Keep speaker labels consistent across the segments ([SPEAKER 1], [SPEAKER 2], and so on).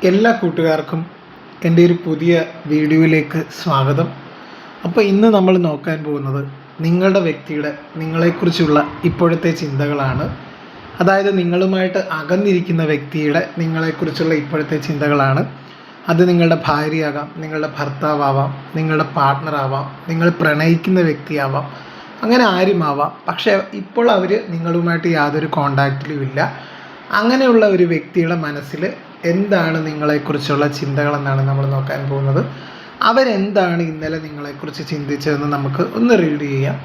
[SPEAKER 1] എല്ലാ കൂട്ടുകാർക്കും എൻ്റെ ഒരു പുതിയ വീഡിയോയിലേക്ക് സ്വാഗതം. അപ്പോൾ ഇന്ന് നമ്മൾ നോക്കാൻ പോകുന്നത് നിങ്ങളുടെ വ്യക്തിയുടെ നിങ്ങളെക്കുറിച്ചുള്ള ഇപ്പോഴത്തെ ചിന്തകളാണ്. അതായത് നിങ്ങളുമായിട്ട് അകന്നിരിക്കുന്ന വ്യക്തിയുടെ നിങ്ങളെക്കുറിച്ചുള്ള ഇപ്പോഴത്തെ ചിന്തകളാണ്. അത് നിങ്ങളുടെ ഭാര്യയാകാം, നിങ്ങളുടെ ഭർത്താവാം, നിങ്ങളുടെ പാർട്ട്ണറാവാം, നിങ്ങൾ പ്രണയിക്കുന്ന വ്യക്തിയാവാം, അങ്ങനെ ആരുമാവാം. പക്ഷേ ഇപ്പോൾ അവർ നിങ്ങളുമായിട്ട് യാതൊരു കോണ്ടാക്റ്റിലും ഇല്ല. അങ്ങനെയുള്ള ഒരു വ്യക്തിയുടെ മനസ്സിൽ എന്താണ് നിങ്ങളെക്കുറിച്ചുള്ള ചിന്തകളെന്നാണ് നമ്മൾ നോക്കാൻ പോകുന്നത്. അവരെന്താണ് ഇന്നലെ നിങ്ങളെക്കുറിച്ച് ചിന്തിച്ചതെന്ന് നമുക്ക് ഒന്ന് റീഡ് ചെയ്യാം.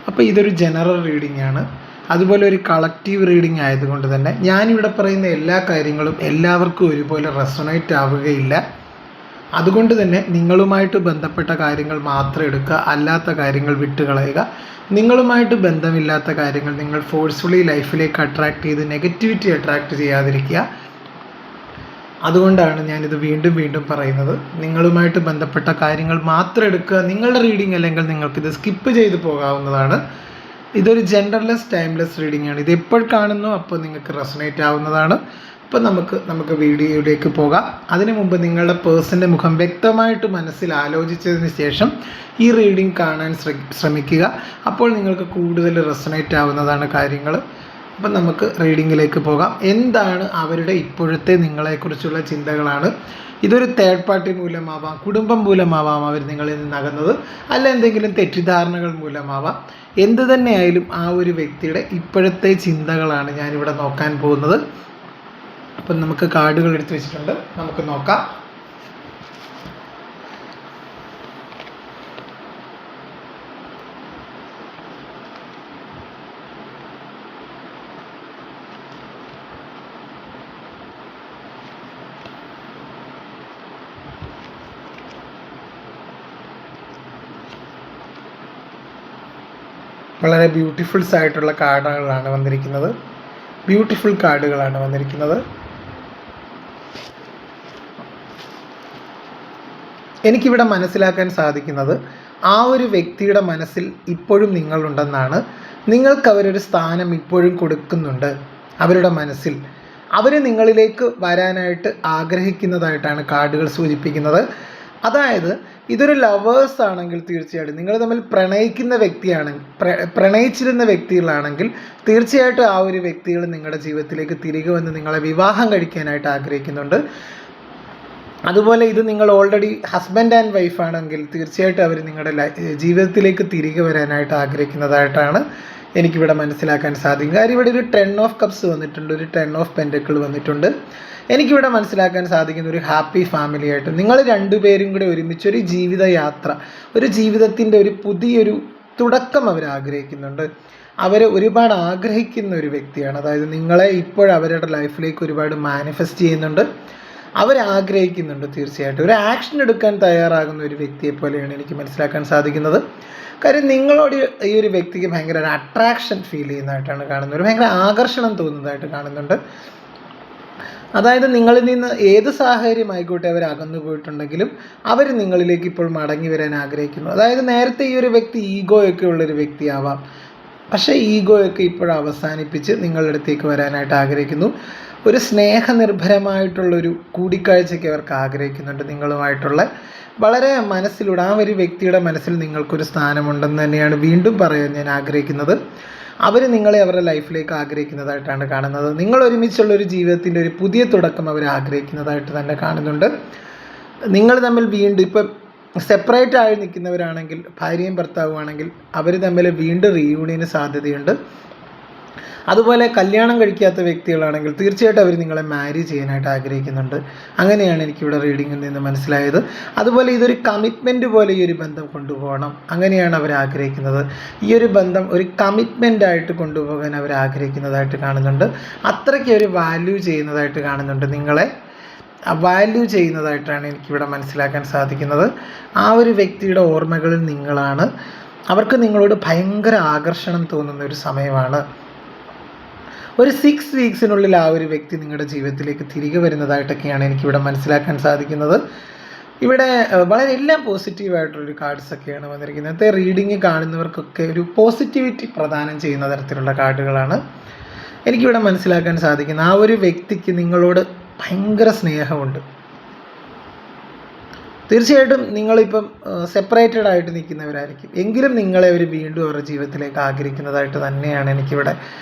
[SPEAKER 1] അപ്പോൾ ഇതൊരു ജനറൽ റീഡിംഗ് ആണ്, അതുപോലെ ഒരു കളക്റ്റീവ് റീഡിംഗ് ആയതുകൊണ്ട് തന്നെ ഞാനിവിടെ പറയുന്ന എല്ലാ കാര്യങ്ങളും എല്ലാവർക്കും ഒരുപോലെ റെസൊണേറ്റ് ആവുകയില്ല. അതുകൊണ്ട് തന്നെ നിങ്ങളുമായിട്ട് ബന്ധപ്പെട്ട കാര്യങ്ങൾ മാത്രം എടുക്കുക, അല്ലാത്ത കാര്യങ്ങൾ വിട്ടുകളയുക. നിങ്ങളുമായിട്ട് ബന്ധമില്ലാത്ത കാര്യങ്ങൾ നിങ്ങൾ ഫോഴ്സ്ഫുള്ളി ലൈഫിലേക്ക് അട്രാക്റ്റ് ചെയ്ത് നെഗറ്റിവിറ്റി അട്രാക്റ്റ് ചെയ്യാതിരിക്കുക. അതുകൊണ്ടാണ് ഞാനിത് വീണ്ടും വീണ്ടും പറയുന്നത്. നിങ്ങളുമായിട്ട് ബന്ധപ്പെട്ട കാര്യങ്ങൾ മാത്രം എടുക്കുക. നിങ്ങളുടെ റീഡിംഗ് അല്ലെങ്കിൽ നിങ്ങൾക്കിത് സ്കിപ്പ് ചെയ്ത് പോകാവുന്നതാണ്. ഇതൊരു ജെൻഡർലെസ് ടൈംലെസ് റീഡിംഗ് ആണ്. ഇത് എപ്പോൾ കാണുന്നു അപ്പോൾ നിങ്ങൾക്ക് റെസൊണേറ്റ് ആവുന്നതാണ്. അപ്പോൾ നമുക്ക് വീഡിയോയിലേക്ക് പോകാം. അതിനു മുമ്പ് നിങ്ങളുടെ പേഴ്സൻ്റെ മുഖം വ്യക്തമായിട്ട് മനസ്സിൽ ആലോചിച്ചതിന് ശേഷം ഈ റീഡിംഗ് കാണാൻ ശ്രമിക്കുക. അപ്പോൾ നിങ്ങൾക്ക് കൂടുതൽ റെസൊണേറ്റ് ആവുന്നതാണ് കാര്യങ്ങൾ. അപ്പം നമുക്ക് റീഡിങ്ങിലേക്ക് പോകാം. എന്താണ് അവരുടെ ഇപ്പോഴത്തെ നിങ്ങളെക്കുറിച്ചുള്ള ചിന്തകളാണ്? ഇതൊരു തേർഡ് പാർട്ടി മൂലമാവാം, കുടുംബം മൂലമാവാം അവർ നിങ്ങളിൽ നിന്ന് അകന്നത്, അല്ല എന്തെങ്കിലും തെറ്റിദ്ധാരണകൾ മൂലമാവാം. എന്ത് തന്നെയായാലും ആ ഒരു വ്യക്തിയുടെ ഇപ്പോഴത്തെ ചിന്തകളാണ് ഞാനിവിടെ നോക്കാൻ പോകുന്നത്. അപ്പം നമുക്ക് കാർഡുകൾ എടുത്ത് വെച്ചിട്ടുണ്ട്, നമുക്ക് നോക്കാം. വളരെ ബ്യൂട്ടിഫുൾസ് ആയിട്ടുള്ള കാർഡുകളാണ് വന്നിരിക്കുന്നത്. ബ്യൂട്ടിഫുൾ കാർഡുകളാണ് വന്നിരിക്കുന്നത്. എനിക്കിവിടെ മനസ്സിലാക്കാൻ സാധിക്കുന്നത് ആ ഒരു വ്യക്തിയുടെ മനസ്സിൽ ഇപ്പോഴും നിങ്ങളുണ്ടെന്നാണ്. നിങ്ങൾക്ക് അവരൊരു സ്ഥാനം ഇപ്പോഴും കൊടുക്കുന്നുണ്ട് അവരുടെ മനസ്സിൽ. അവർ നിങ്ങളിലേക്ക് വരാനായിട്ട് ആഗ്രഹിക്കുന്നതായിട്ടാണ് കാർഡുകൾ സൂചിപ്പിക്കുന്നത്. അതായത് ഇതൊരു ലവേഴ്സ് ആണെങ്കിൽ തീർച്ചയായിട്ടും നിങ്ങൾ തമ്മിൽ പ്രണയിക്കുന്ന വ്യക്തിയാണെങ്കിൽ, പ്രണയിച്ചിരുന്ന വ്യക്തികളാണെങ്കിൽ തീർച്ചയായിട്ടും ആ ഒരു വ്യക്തികൾ നിങ്ങളുടെ ജീവിതത്തിലേക്ക് തിരികെ വന്ന് നിങ്ങളെ വിവാഹം കഴിക്കാനായിട്ട് ആഗ്രഹിക്കുന്നുണ്ട്. അതുപോലെ ഇത് നിങ്ങൾ ഓൾറെഡി ഹസ്ബൻഡ് ആൻഡ് വൈഫ് ആണെങ്കിൽ തീർച്ചയായിട്ടും അവർ നിങ്ങളുടെ ജീവിതത്തിലേക്ക് തിരികെ വരാനായിട്ട് ആഗ്രഹിക്കുന്നതായിട്ടാണ് എനിക്കിവിടെ മനസ്സിലാക്കാൻ സാധിക്കും. കാര്യം ഇവിടെ ഒരു 10 ഓഫ് കപ്സ് വന്നിട്ടുണ്ട്, ഒരു 10 ഓഫ് പെൻറ്റക്കിൾ വന്നിട്ടുണ്ട്. എനിക്കിവിടെ മനസ്സിലാക്കാൻ സാധിക്കുന്ന ഒരു ഹാപ്പി ഫാമിലി ആയിട്ട് നിങ്ങൾ രണ്ടുപേരും കൂടെ ഒരുമിച്ചൊരു ജീവിതയാത്ര, ഒരു ജീവിതത്തിൻ്റെ ഒരു പുതിയൊരു തുടക്കം അവർ ആഗ്രഹിക്കുന്നുണ്ട്. അവർ ഒരുപാട് ആഗ്രഹിക്കുന്ന ഒരു വ്യക്തിയാണ്. അതായത് നിങ്ങളെ ഇപ്പോൾ അവരുടെ ലൈഫിലേക്ക് ഒരുപാട് മാനിഫെസ്റ്റ് ചെയ്യുന്നുണ്ട്, അവരാഗ്രഹിക്കുന്നുണ്ട്. തീർച്ചയായിട്ടും ഒരു ആക്ഷൻ എടുക്കാൻ തയ്യാറാകുന്ന ഒരു വ്യക്തിയെ പോലെയാണ് എനിക്ക് മനസ്സിലാക്കാൻ സാധിക്കുന്നത്. കാര്യം നിങ്ങളോട് ഈ ഒരു വ്യക്തിക്ക് ഭയങ്കര ഒരു അട്രാക്ഷൻ ഫീൽ ചെയ്യുന്നതായിട്ടാണ് കാണുന്നത്, ഒരു ഭയങ്കര ആകർഷണം തോന്നുന്നതായിട്ട് കാണുന്നുണ്ട്. അതായത് നിങ്ങളിൽ നിന്ന് ഏത് സാഹചര്യം ആയിക്കോട്ടെ അവർ അകന്നു പോയിട്ടുണ്ടെങ്കിലും അവർ നിങ്ങളിലേക്ക് ഇപ്പോൾ മടങ്ങി വരാൻ ആഗ്രഹിക്കുന്നു. അതായത് നേരത്തെ ഈ ഒരു വ്യക്തി ഈഗോയൊക്കെ ഉള്ളൊരു വ്യക്തിയാവാം, പക്ഷേ ഈഗോയൊക്കെ ഇപ്പോൾ അവസാനിപ്പിച്ച് നിങ്ങളുടെ അടുത്തേക്ക് വരാനായിട്ട് ആഗ്രഹിക്കുന്നു. ഒരു സ്നേഹനിർഭരമായിട്ടുള്ളൊരു കൂടിക്കാഴ്ചയ്ക്ക് അവർക്ക് ആഗ്രഹിക്കുന്നുണ്ട് നിങ്ങളുമായിട്ടുള്ള. വളരെ മനസ്സിലൂടെ ആ ഒരു വ്യക്തിയുടെ മനസ്സിൽ നിങ്ങൾക്കൊരു സ്ഥാനമുണ്ടെന്ന് തന്നെയാണ് വീണ്ടും പറയാൻ ഞാൻ ആഗ്രഹിക്കുന്നത്. അവർ നിങ്ങളെ അവരുടെ ലൈഫിലേക്ക് ആഗ്രഹിക്കുന്നതായിട്ടാണ് കാണുന്നത്. നിങ്ങൾ ഒരുമിച്ചുള്ളൊരു ജീവിതത്തിൻ്റെ ഒരു പുതിയ തുടക്കം അവർ ആഗ്രഹിക്കുന്നതായിട്ട് തന്നെ കാണുന്നുണ്ട്. നിങ്ങൾ തമ്മിൽ വീണ്ടും ഇപ്പം സെപ്പറേറ്റ് ആയി നിൽക്കുന്നവരാണെങ്കിൽ, ഭാര്യയും ഭർത്താവുമാണെങ്കിൽ അവർ തമ്മിൽ വീണ്ടും റീയൂണിയന് സാധ്യതയുണ്ട്. അതുപോലെ കല്യാണം കഴിക്കാത്ത വ്യക്തികളാണെങ്കിൽ തീർച്ചയായിട്ടും അവർ നിങ്ങളെ മാരി ചെയ്യാനായിട്ട് ആഗ്രഹിക്കുന്നുണ്ട്. അങ്ങനെയാണ് എനിക്കിവിടെ റീഡിങ്ങിൽ നിന്ന് മനസ്സിലായത്. അതുപോലെ ഇതൊരു കമ്മിറ്റ്മെൻറ്റ് പോലെ ഈ ഒരു ബന്ധം കൊണ്ടുപോകണം, അങ്ങനെയാണ് അവർ ആഗ്രഹിക്കുന്നത്. ഈ ഒരു ബന്ധം ഒരു കമ്മിറ്റ്മെൻ്റായിട്ട് കൊണ്ടുപോകാൻ അവർ ആഗ്രഹിക്കുന്നതായിട്ട് കാണുന്നുണ്ട്. അത്രയ്ക്ക് ഒരു വാല്യൂ ചെയ്യുന്നതായിട്ട് കാണുന്നുണ്ട്, നിങ്ങളെ വാല്യൂ ചെയ്യുന്നതായിട്ടാണ് എനിക്കിവിടെ മനസ്സിലാക്കാൻ സാധിക്കുന്നത്. ആ ഒരു വ്യക്തിയുടെ ഓർമ്മകളിൽ നിങ്ങളാണ്. അവർക്ക് നിങ്ങളോട് ഭയങ്കര ആകർഷണം തോന്നുന്ന ഒരു സമയമാണ്. ഒരു 6 വീക്സിനുള്ളിൽ ആ ഒരു വ്യക്തി നിങ്ങളുടെ ജീവിതത്തിലേക്ക് തിരികെ വരുന്നതായിട്ടൊക്കെയാണ് എനിക്കിവിടെ മനസ്സിലാക്കാൻ സാധിക്കുന്നത്. ഇവിടെ വളരെ എല്ലാം പോസിറ്റീവായിട്ടുള്ളൊരു കാർഡ്സൊക്കെയാണ് വന്നിരിക്കുന്നത്. ഇന്നത്തെ റീഡിങ് കാണുന്നവർക്കൊക്കെ ഒരു പോസിറ്റിവിറ്റി പ്രദാനം ചെയ്യുന്ന തരത്തിലുള്ള കാർഡുകളാണ് എനിക്കിവിടെ മനസ്സിലാക്കാൻ സാധിക്കുന്നത്. ആ ഒരു വ്യക്തിക്ക് നിങ്ങളോട് ഭയങ്കര സ്നേഹമുണ്ട്. തീർച്ചയായിട്ടും നിങ്ങളിപ്പം സെപ്പറേറ്റഡ് ആയിട്ട് നിൽക്കുന്നവരായിരിക്കും, എങ്കിലും നിങ്ങളെ അവർ വീണ്ടും അവരുടെ ജീവിതത്തിലേക്ക് ആഗ്രഹിക്കുന്നതായിട്ട് തന്നെയാണ് എനിക്കിവിടെ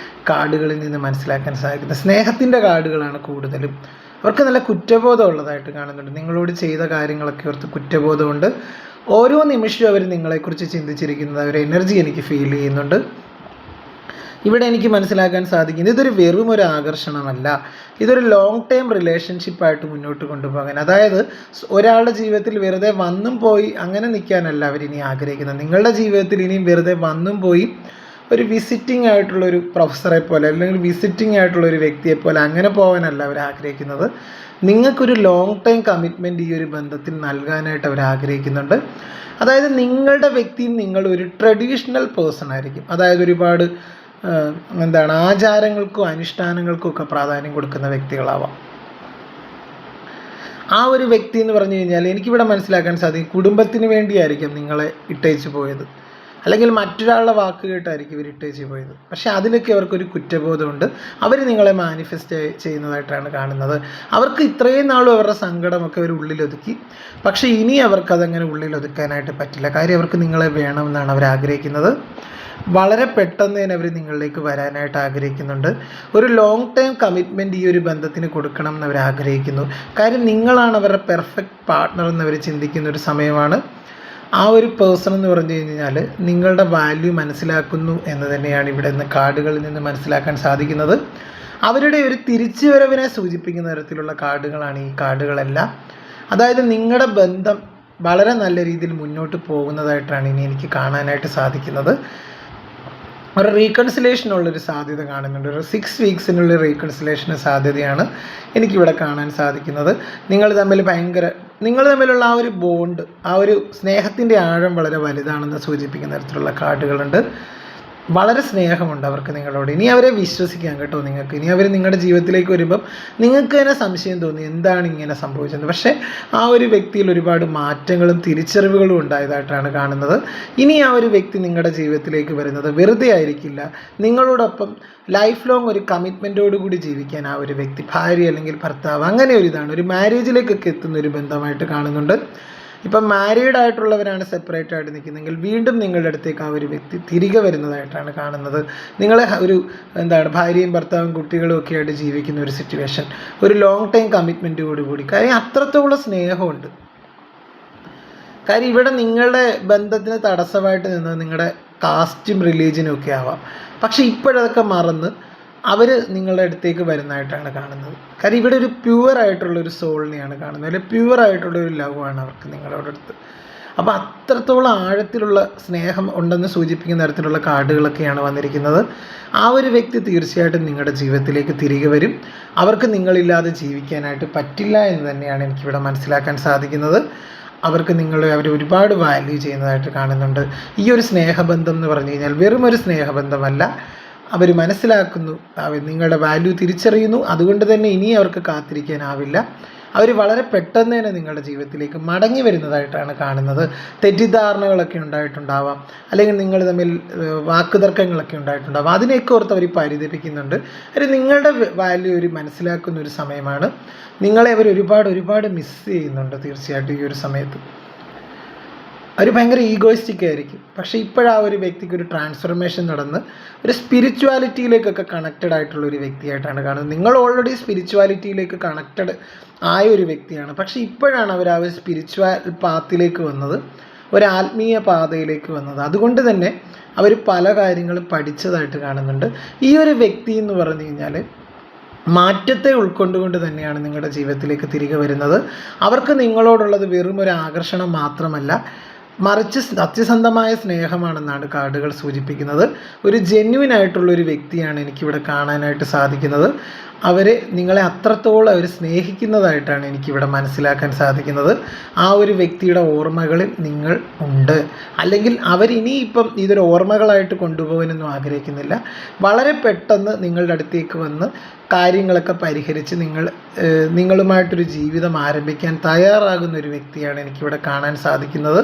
[SPEAKER 1] കാർഡുകളിൽ നിന്ന് മനസ്സിലാക്കാൻ സാധിക്കുന്നത്. സ്നേഹത്തിൻ്റെ കാർഡുകളാണ് കൂടുതലും. അവർക്ക് നല്ല കുറ്റബോധം ഉള്ളതായിട്ട് കാണുന്നുണ്ട്. നിങ്ങളോട് ചെയ്ത കാര്യങ്ങളൊക്കെ അവർക്ക് കുറ്റബോധമുണ്ട്. ഓരോ നിമിഷവും അവർ നിങ്ങളെക്കുറിച്ച് ചിന്തിച്ചിരിക്കുന്നത് ഒരു എനർജി എനിക്ക് ഫീൽ ചെയ്യുന്നുണ്ട്. ഇവിടെ എനിക്ക് മനസ്സിലാക്കാൻ സാധിക്കുന്നത് ഇതൊരു വെറും ഒരു ആകർഷണമല്ല, ഇതൊരു ലോങ് ടൈം റിലേഷൻഷിപ്പായിട്ട് മുന്നോട്ട് കൊണ്ടുപോകാൻ, അതായത് ഒരാളുടെ ജീവിതത്തിൽ വെറുതെ വന്നും പോയി അങ്ങനെ നിൽക്കാനല്ല അവരിനി ആഗ്രഹിക്കുന്നത്. നിങ്ങളുടെ ജീവിതത്തിൽ ഇനിയും വെറുതെ വന്നും പോയി ഒരു വിസിറ്റിംഗ് ആയിട്ടുള്ളൊരു പ്രൊഫസറെ പോലെ അല്ലെങ്കിൽ വിസിറ്റിംഗ് ആയിട്ടുള്ളൊരു വ്യക്തിയെ പോലെ അങ്ങനെ പോകാനല്ല അവർ ആഗ്രഹിക്കുന്നത്. നിങ്ങൾക്കൊരു ലോങ് ടൈം കമ്മിറ്റ്മെൻറ്റ് ഈ ഒരു ബന്ധത്തിൽ നൽകാനായിട്ട് അവർ ആഗ്രഹിക്കുന്നുണ്ട്. അതായത് നിങ്ങളുടെ വ്യക്തിയും നിങ്ങളൊരു ട്രഡീഷണൽ പേഴ്സൺ ആയിരിക്കും. അതായത് ഒരുപാട് ആചാരങ്ങൾക്കും അനുഷ്ഠാനങ്ങൾക്കും ഒക്കെ പ്രാധാന്യം കൊടുക്കുന്ന വ്യക്തികളാവാം. ആ ഒരു വ്യക്തി എന്ന് പറഞ്ഞു കഴിഞ്ഞാൽ എനിക്കിവിടെ മനസ്സിലാക്കാൻ സാധിക്കും കുടുംബത്തിന് വേണ്ടിയായിരിക്കും നിങ്ങളെ ഇട്ടേച്ച് പോയത്, അല്ലെങ്കിൽ മറ്റൊരാളുടെ വാക്ക് കേട്ടായിരിക്കും ഇവർ ഇട്ടേച്ച് പോയത്. പക്ഷേ അതിലൊക്കെ അവർക്കൊരു കുറ്റബോധമുണ്ട്. അവർ നിങ്ങളെ മാനിഫെസ്റ്റ് ചെയ്യുന്നതായിട്ടാണ് കാണുന്നത്. അവർക്ക് ഇത്രയും നാളും അവരുടെ സങ്കടമൊക്കെ അവർ ഉള്ളിലൊതുക്കി, പക്ഷേ ഇനി അവർക്കതങ്ങനെ ഉള്ളിലൊതുക്കാനായിട്ട് പറ്റില്ല. കാര്യം അവർക്ക് നിങ്ങളെ വേണമെന്നാണ് അവർ ആഗ്രഹിക്കുന്നത്. വളരെ പെട്ടെന്ന് തന്നെ അവർ നിങ്ങളിലേക്ക് വരാനായിട്ട് ആഗ്രഹിക്കുന്നുണ്ട്. ഒരു ലോങ് ടൈം കമ്മിറ്റ്മെൻറ്റ് ഈ ഒരു ബന്ധത്തിന് കൊടുക്കണം എന്ന് അവർ ആഗ്രഹിക്കുന്നു. കാര്യം നിങ്ങളാണ് അവരുടെ പെർഫെക്റ്റ് പാർട്ട്ണർ എന്നവർ ചിന്തിക്കുന്ന ഒരു സമയമാണ്. ആ ഒരു പേഴ്സൺ എന്ന് പറഞ്ഞു കഴിഞ്ഞാൽ നിങ്ങളുടെ വാല്യൂ മനസ്സിലാക്കുന്നു എന്ന് തന്നെയാണ് ഇവിടെ നിന്ന് കാർഡുകളിൽ നിന്ന് മനസ്സിലാക്കാൻ സാധിക്കുന്നത്. അവരുടെ ഒരു തിരിച്ചുവരവിനെ സൂചിപ്പിക്കുന്ന തരത്തിലുള്ള കാർഡുകളാണ് ഈ കാർഡുകളെല്ലാം. അതായത് നിങ്ങളുടെ ബന്ധം വളരെ നല്ല രീതിയിൽ മുന്നോട്ട് പോകുന്നതായിട്ടാണ് ഇനി എനിക്ക് കാണാനായിട്ട് സാധിക്കുന്നത്. ഒരു റീകൺസിലേഷനുള്ളൊരു സാധ്യത കാണുന്നുണ്ട്. ഒരു 6 വീക്സിനുള്ള റീകൺസിലേഷന് സാധ്യതയാണ് എനിക്കിവിടെ കാണാൻ സാധിക്കുന്നത്. നിങ്ങൾ തമ്മിലുള്ള ആ ഒരു ബോണ്ട്, ആ ഒരു സ്നേഹത്തിൻ്റെ ആഴം വളരെ വലുതാണെന്ന് സൂചിപ്പിക്കുന്ന തരത്തിലുള്ള കാർഡുകളുണ്ട്. വളരെ സ്നേഹമുണ്ട് അവർക്ക് നിങ്ങളോട്. ഇനി അവരെ വിശ്വസിക്കാം കേട്ടോ. നിങ്ങൾക്ക് ഇനി അവർ നിങ്ങളുടെ ജീവിതത്തിലേക്ക് വരുമ്പം നിങ്ങൾക്ക് തന്നെ സംശയം തോന്നി എന്താണ് ഇങ്ങനെ സംഭവിച്ചത്. പക്ഷേ ആ ഒരു വ്യക്തിയിൽ ഒരുപാട് മാറ്റങ്ങളും തിരിച്ചറിവുകളും ഉണ്ടായതായിട്ടാണ് കാണുന്നത്. ഇനി ആ ഒരു വ്യക്തി നിങ്ങളുടെ ജീവിതത്തിലേക്ക് വരുന്നത് വെറുതെ ആയിരിക്കില്ല. നിങ്ങളോടൊപ്പം ലൈഫ് ലോങ് ഒരു കമ്മിറ്റ്മെൻറ്റോടുകൂടി ജീവിക്കാൻ ആ ഒരു വ്യക്തി, ഭാര്യ അല്ലെങ്കിൽ ഭർത്താവ്, അങ്ങനെ ഒരു ഇതാണ്, ഒരു മാരേജിലേക്കൊക്കെ എത്തുന്ന ഒരു ബന്ധമായിട്ട് കാണുന്നുണ്ട്. ഇപ്പം മാരീഡ് ആയിട്ടുള്ളവരാണ് സെപ്പറേറ്റ് ആയിട്ട് നിൽക്കുന്നതെങ്കിൽ വീണ്ടും നിങ്ങളുടെ അടുത്തേക്ക് ആ ഒരു വ്യക്തി തിരികെ വരുന്നതായിട്ടാണ് കാണുന്നത്. നിങ്ങളെ ഒരു ഭാര്യയും ഭർത്താവും കുട്ടികളും ഒക്കെ ആയിട്ട് ജീവിക്കുന്ന ഒരു സിറ്റുവേഷൻ, ഒരു ലോങ് ടൈം കമ്മിറ്റ്മെൻറ്റോടുകൂടി. കാര്യം അത്രത്തോളം സ്നേഹമുണ്ട്. കാര്യം ഇവിടെ നിങ്ങളുടെ ബന്ധത്തിന് തടസ്സമായിട്ട് നിന്നത് നിങ്ങളുടെ കാസ്റ്റും റിലീജിയനും ഒക്കെ ആവാം. പക്ഷേ ഇപ്പോഴതൊക്കെ മറന്ന് അവർ നിങ്ങളുടെ അടുത്തേക്ക് വരുന്നതായിട്ടാണ് കാണുന്നത്. കാര്യം ഇവിടെ ഒരു പ്യുവറായിട്ടുള്ളൊരു സോളിനെയാണ് കാണുന്നത്, അല്ലെങ്കിൽ പ്യുവറായിട്ടുള്ളൊരു ലവാണ് അവർക്ക് നിങ്ങളുടെ അടുത്ത്. അപ്പോൾ അത്രത്തോളം ആഴത്തിലുള്ള സ്നേഹം ഉണ്ടെന്ന് സൂചിപ്പിക്കുന്ന തരത്തിലുള്ള കാർഡുകളൊക്കെയാണ് വന്നിരിക്കുന്നത്. ആ ഒരു വ്യക്തി തീർച്ചയായിട്ടും നിങ്ങളുടെ ജീവിതത്തിലേക്ക് തിരികെ വരും. അവർക്ക് നിങ്ങളില്ലാതെ ജീവിക്കാനായിട്ട് പറ്റില്ല എന്ന് തന്നെയാണ് എനിക്കിവിടെ മനസ്സിലാക്കാൻ സാധിക്കുന്നത്. അവർക്ക് അവർ ഒരുപാട് വാല്യൂ ചെയ്യുന്നതായിട്ട് കാണുന്നുണ്ട്. ഈ ഒരു സ്നേഹബന്ധം എന്ന് പറഞ്ഞു കഴിഞ്ഞാൽ വെറും ഒരു സ്നേഹബന്ധമല്ല. അവർ മനസ്സിലാക്കുന്നു, നിങ്ങളുടെ വാല്യൂ തിരിച്ചറിയുന്നു. അതുകൊണ്ട് തന്നെ ഇനി അവർക്ക് കാത്തിരിക്കാനാവില്ല. അവർ വളരെ പെട്ടെന്ന് തന്നെ നിങ്ങളുടെ ജീവിതത്തിലേക്ക് മടങ്ങി വരുന്നതായിട്ടാണ് കാണുന്നത്. തെറ്റിദ്ധാരണകളൊക്കെ ഉണ്ടായിട്ടുണ്ടാവാം, അല്ലെങ്കിൽ നിങ്ങൾ തമ്മിൽ വാക്കുതർക്കങ്ങളൊക്കെ ഉണ്ടായിട്ടുണ്ടാവാം. അതിനെയൊക്കെ ഓർത്ത് അവർ പരിതപിക്കുന്നുണ്ട്. നിങ്ങളുടെ വാല്യൂ അവർ മനസ്സിലാക്കുന്ന ഒരു സമയമാണ്. നിങ്ങളെ അവർ ഒരുപാട് മിസ് ചെയ്യുന്നുണ്ട്. തീർച്ചയായിട്ടും ഈ ഒരു സമയത്ത് അവർ ഭയങ്കര ഈഗോയിസ്റ്റിക് ആയിരിക്കും. പക്ഷേ ഇപ്പോഴാ ഒരു വ്യക്തിക്ക് ഒരു ട്രാൻസ്ഫർമേഷൻ നടന്ന് ഒരു സ്പിരിച്വാലിറ്റിയിലേക്കൊക്കെ കണക്റ്റഡ് ആയിട്ടുള്ള ഒരു വ്യക്തിയായിട്ടാണ് കാണുന്നത്. നിങ്ങൾ ഓൾറെഡി സ്പിരിച്വാലിറ്റിയിലേക്ക് കണക്റ്റഡ് ആയ ഒരു വ്യക്തിയാണ്. പക്ഷേ ഇപ്പോഴാണ് അവർ ആ ഒരു സ്പിരിച്വൽ പാത്തിലേക്ക് വന്നത്, ഒരു ആത്മീയ പാതയിലേക്ക് വന്നത്. അതുകൊണ്ട് തന്നെ അവർ പല കാര്യങ്ങളും പഠിച്ചതായിട്ട് കാണുന്നുണ്ട്. ഈ ഒരു വ്യക്തി എന്ന് പറഞ്ഞു കഴിഞ്ഞാൽ മാറ്റത്തെ ഉൾക്കൊണ്ടുകൊണ്ട് തന്നെയാണ് നിങ്ങളുടെ ജീവിതത്തിലേക്ക് തിരികെ വരുന്നത്. അവർക്ക് നിങ്ങളോടുള്ളത് വെറും ഒരു ആകർഷണം മാത്രമല്ല, മറിച്ച് സത്യസന്ധമായ സ്നേഹമാണെന്നാണ് കാർഡുകൾ സൂചിപ്പിക്കുന്നത്. ഒരു ജെന്യുവൻ ആയിട്ടുള്ളൊരു വ്യക്തിയാണ് എനിക്കിവിടെ കാണാനായിട്ട് സാധിക്കുന്നത്. നിങ്ങളെ അത്രത്തോളം അവർ സ്നേഹിക്കുന്നതായിട്ടാണ് എനിക്കിവിടെ മനസ്സിലാക്കാൻ സാധിക്കുന്നത്. ആ ഒരു വ്യക്തിയുടെ ഓർമ്മകളിൽ നിങ്ങൾ ഉണ്ട്, അല്ലെങ്കിൽ അവരിനിയിപ്പം ഇതൊരു ഓർമ്മകളായിട്ട് കൊണ്ടുപോകാനൊന്നും ആഗ്രഹിക്കുന്നില്ല. വളരെ പെട്ടെന്ന് നിങ്ങളുടെ അടുത്തേക്ക് വന്ന് കാര്യങ്ങളൊക്കെ പരിഹരിച്ച് നിങ്ങളുമായിട്ടൊരു ജീവിതം ആരംഭിക്കാൻ തയ്യാറാകുന്ന ഒരു വ്യക്തിയാണ് എനിക്കിവിടെ കാണാൻ സാധിക്കുന്നത്.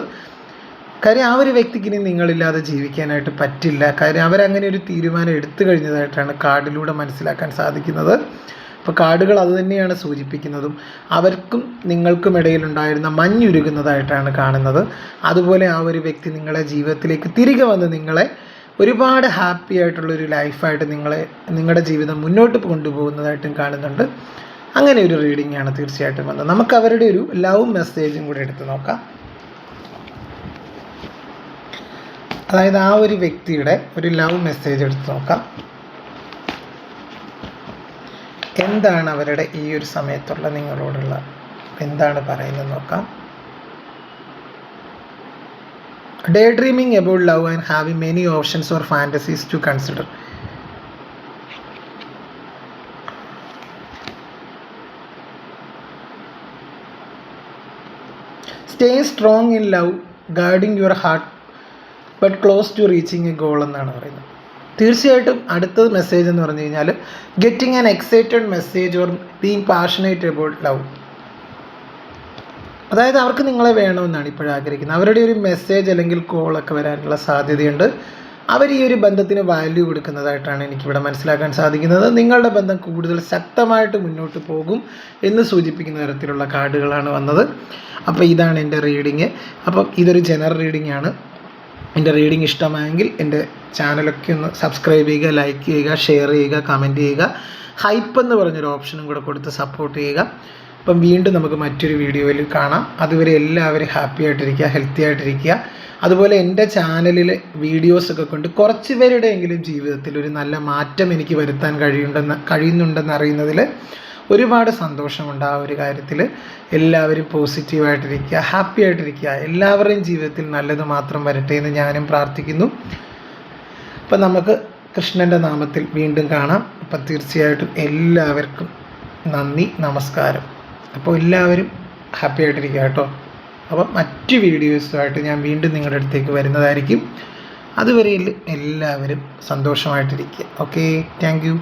[SPEAKER 1] കാര്യം ആ ഒരു വ്യക്തിക്ക് ഇനി നിങ്ങളില്ലാതെ ജീവിക്കാനായിട്ട് പറ്റില്ല. കാര്യം അവരങ്ങനെ ഒരു തീരുമാനം എടുത്തു കഴിഞ്ഞതായിട്ടാണ് കാർഡിലൂടെ മനസ്സിലാക്കാൻ സാധിക്കുന്നത്. അപ്പോൾ കാർഡുകൾ അത് തന്നെയാണ് സൂചിപ്പിക്കുന്നതും. അവർക്കും നിങ്ങൾക്കും ഇടയിലുണ്ടായിരുന്ന മഞ്ഞുരുകുന്നതായിട്ടാണ് കാണുന്നത്. അതുപോലെ ആ ഒരു വ്യക്തി നിങ്ങളെ ജീവിതത്തിലേക്ക് തിരികെ വന്ന് നിങ്ങളെ ഒരുപാട് ഹാപ്പി ആയിട്ടുള്ളൊരു ലൈഫായിട്ട് നിങ്ങളുടെ ജീവിതം മുന്നോട്ട് കൊണ്ടുപോകുന്നതായിട്ടും കാണുന്നുണ്ട്. അങ്ങനെ ഒരു റീഡിംഗ് ആണ് തീർച്ചയായിട്ടും വന്നത്. നമുക്ക് അവരുടെ ഒരു ലവ് മെസ്സേജും കൂടി എടുത്ത് നോക്കാം. അതായത് ആ ഒരു വ്യക്തിയുടെ ഒരു ലവ് മെസ്സേജ് എടുത്ത് നോക്കാം. എന്താണ് അവരുടെ ഈ ഒരു സമയത്തുള്ള നിങ്ങളോടുള്ള എന്താണ് പറയുന്നത് നോക്കാം. Day dreaming about love and having many options or fantasies to consider. Stay strong in love, guarding your heart but close to reaching a goal എന്നാണ് പറയുന്നത്. തീർച്ചയായിട്ടും അടുത്ത മെസ്സേജ് എന്ന് പറഞ്ഞു കഴിഞ്ഞാൽ getting an excited message or being passionate about love. അതായത് അവർക്ക് നിങ്ങളെ വേണമെന്നാണ് ഇപ്പോഴും ആഗ്രഹിക്കുന്നത്. അവരുടെ ഒരു മെസ്സേജ് അല്ലെങ്കിൽ കോളൊക്കെ വരാനുള്ള സാധ്യതയുണ്ട്. അവർ ഈ ഒരു ബന്ധത്തിന് വാല്യൂ കൊടുക്കുന്നതായിട്ടാണ് എനിക്കിവിടെ മനസ്സിലാക്കാൻ സാധിക്കുന്നത്. നിങ്ങളുടെ ബന്ധം കൂടുതൽ ശക്തമായിട്ട് മുന്നോട്ട് പോകും എന്ന് സൂചിപ്പിക്കുന്ന തരത്തിലുള്ള കാർഡുകളാണ് വന്നത്. അപ്പോൾ ഇതാണ് എൻ്റെ റീഡിങ്. അപ്പം ഇതൊരു ജനറൽ റീഡിംഗ് ആണ്. എൻ്റെ റീഡിംഗ് ഇഷ്ടമായെങ്കിൽ എൻ്റെ ചാനലൊക്കെ ഒന്ന് സബ്സ്ക്രൈബ് ചെയ്യുക, ലൈക്ക് ചെയ്യുക, ഷെയർ ചെയ്യുക, കമൻറ്റ് ചെയ്യുക. ഹൈപ്പ് എന്ന് പറഞ്ഞൊരു ഓപ്ഷനും കൂടെ കൊടുത്ത് സപ്പോർട്ട് ചെയ്യുക. അപ്പം വീണ്ടും നമുക്ക് മറ്റൊരു വീഡിയോയിൽ കാണാം. അതുവരെ എല്ലാവരും ഹാപ്പി ആയിട്ടിരിക്കുക, ഹെൽത്തി ആയിട്ടിരിക്കുക. അതുപോലെ എൻ്റെ ചാനലിൽ വീഡിയോസൊക്കെ കൊണ്ട് കുറച്ച് പേരുടെയെങ്കിലും ജീവിതത്തിൽ ഒരു നല്ല മാറ്റം എനിക്ക് വരുത്താൻ കഴിയുന്നുണ്ടെന്ന് അറിയുന്നതിൽ ഒരുപാട് സന്തോഷമുണ്ട്. ആ ഒരു കാര്യത്തിൽ എല്ലാവരും പോസിറ്റീവായിട്ടിരിക്കുക, ഹാപ്പി ആയിട്ടിരിക്കുക. എല്ലാവരുടെയും ജീവിതത്തിൽ നല്ലത് മാത്രം വരട്ടെ എന്ന് ഞാനും പ്രാർത്ഥിക്കുന്നു. അപ്പം നമുക്ക് കൃഷ്ണൻ്റെ നാമത്തിൽ വീണ്ടും കാണാം. അപ്പം തീർച്ചയായിട്ടും എല്ലാവർക്കും നന്ദി, നമസ്കാരം. അപ്പോൾ എല്ലാവരും ഹാപ്പി ആയിട്ടിരിക്കുക കേട്ടോ. അപ്പം മറ്റ് വീഡിയോസുമായിട്ട് ഞാൻ വീണ്ടും നിങ്ങളുടെ അടുത്തേക്ക് വരുന്നതായിരിക്കും. അതുവരെയിൽ എല്ലാവരും സന്തോഷമായിട്ടിരിക്കുക. Okay, thank you.